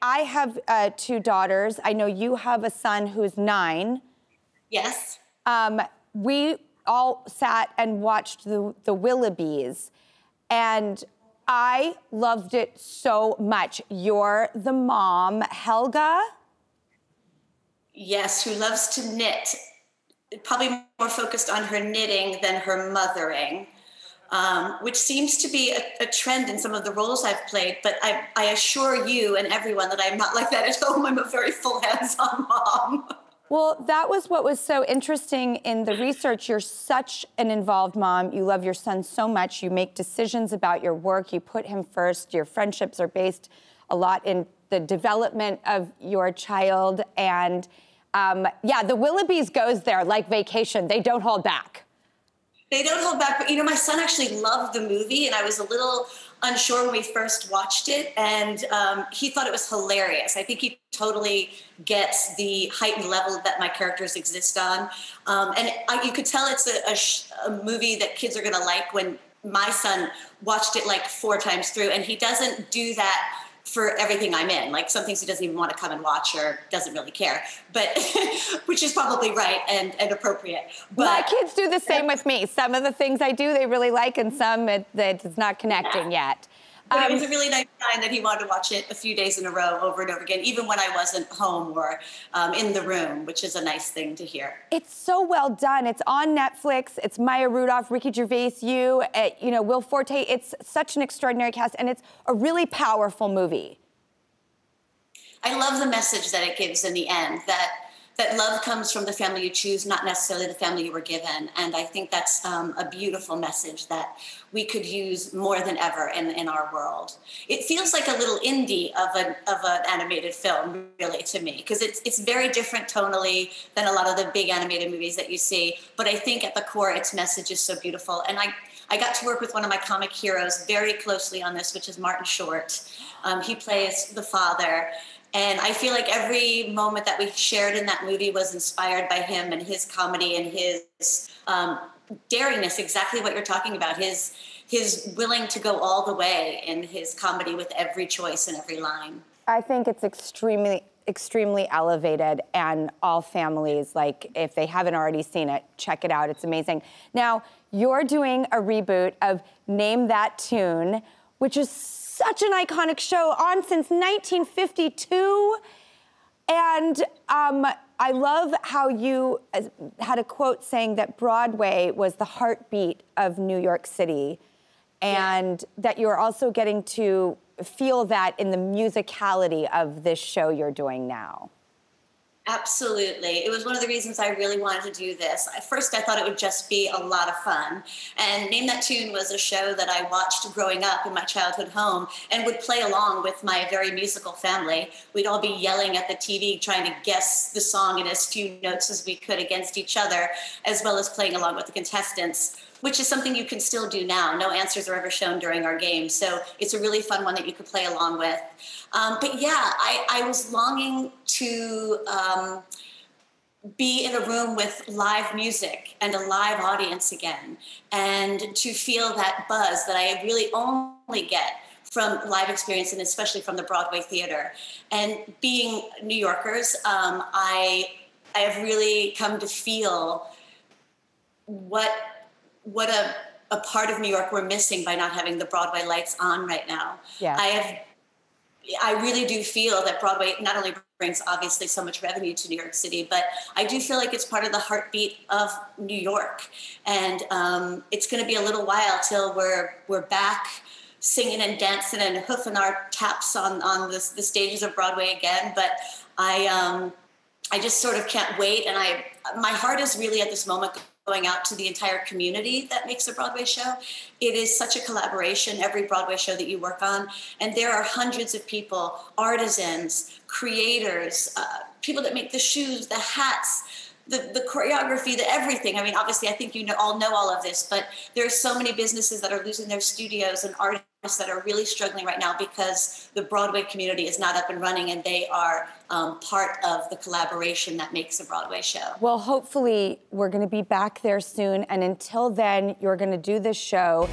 I have two daughters. I know you have a son who's 9. Yes. We all sat and watched the Willoughbys, and I loved it so much. You're the mom, Helga? Yes, who loves to knit. Probably more focused on her knitting than her mothering, which seems to be a trend in some of the roles I've played. But I assure you and everyone that I'm not like that at home. I'm a very full hands-on mom. Well, that was what was so interesting in the research. You're such an involved mom. You love your son so much. You make decisions about your work. You put him first. Your friendships are based a lot in the development of your child. And yeah, the Willoughbys goes there like vacation. They don't hold back. They don't hold back, but you know, my son actually loved the movie, and I was a little unsure when we first watched it, and he thought it was hilarious. I think he totally gets the heightened level that my characters exist on, and you could tell it's a movie that kids are going to like when my son watched it like 4 times through, and he doesn't do that for everything I'm in. Like some things he doesn't even want to come and watch or doesn't really care, but which is probably right and appropriate. But my kids do the same with me. Some of the things I do they really like, and some it's not connecting yet. But it was a really nice sign that he wanted to watch it a few days in a row over and over again, even when I wasn't home or in the room, which is a nice thing to hear. It's so well done. It's on Netflix. It's Maya Rudolph, Ricky Gervais, you know, Will Forte. It's such an extraordinary cast, and it's a really powerful movie. I love the message that it gives in the end, that love comes from the family you choose, not necessarily the family you were given. And I think that's a beautiful message that we could use more than ever in our world. It feels like a little indie of an animated film, really, to me, because it's very different tonally than a lot of the big animated movies that you see. But I think at the core, its message is so beautiful. And I got to work with one of my comic heroes very closely on this, which is Martin Short. He plays the father. And I feel like every moment that we shared in that movie was inspired by him and his comedy and his daringness, exactly what you're talking about, his willing to go all the way in his comedy with every choice and every line. I think it's extremely elevated, and all families, like, if they haven't already seen it, check it out. It's amazing. Now, you're doing a reboot of Name That Tune, which is such an iconic show, on since 1952. And I love how you had a quote saying that Broadway was the heartbeat of New York City, and that you're also getting to feel that in the musicality of this show you're doing now. Absolutely. It was one of the reasons I really wanted to do this. At first, I thought it would just be a lot of fun. And Name That Tune was a show that I watched growing up in my childhood home and would play along with my very musical family. We'd all be yelling at the TV, trying to guess the song in as few notes as we could against each other, as well as playing along with the contestants, which is something you can still do now. No answers are ever shown during our games. So it's a really fun one that you could play along with. But yeah, I was longing to be in a room with live music and a live audience again, and to feel that buzz that I really only get from live experience, and especially from the Broadway theater. And being New Yorkers, I have really come to feel what a part of New York we're missing by not having the Broadway lights on right now. Yeah. I really do feel that Broadway not only brings obviously so much revenue to New York City, but I do feel like it's part of the heartbeat of New York. And it's going to be a little while till we're back singing and dancing and hoofing our taps on the stages of Broadway again. But I just sort of can't wait. And my heart is really at this moment going out to the entire community that makes a Broadway show. It is such a collaboration, every Broadway show that you work on. And there are hundreds of people, artisans, creators, people that make the shoes, the hats, the choreography, the everything. I mean, obviously, I think you all know all of this, but there are so many businesses that are losing their studios and artists that are really struggling right now because the Broadway community is not up and running, and they are part of the collaboration that makes a Broadway show. Well, hopefully we're going to be back there soon, and until then, you're going to do this show.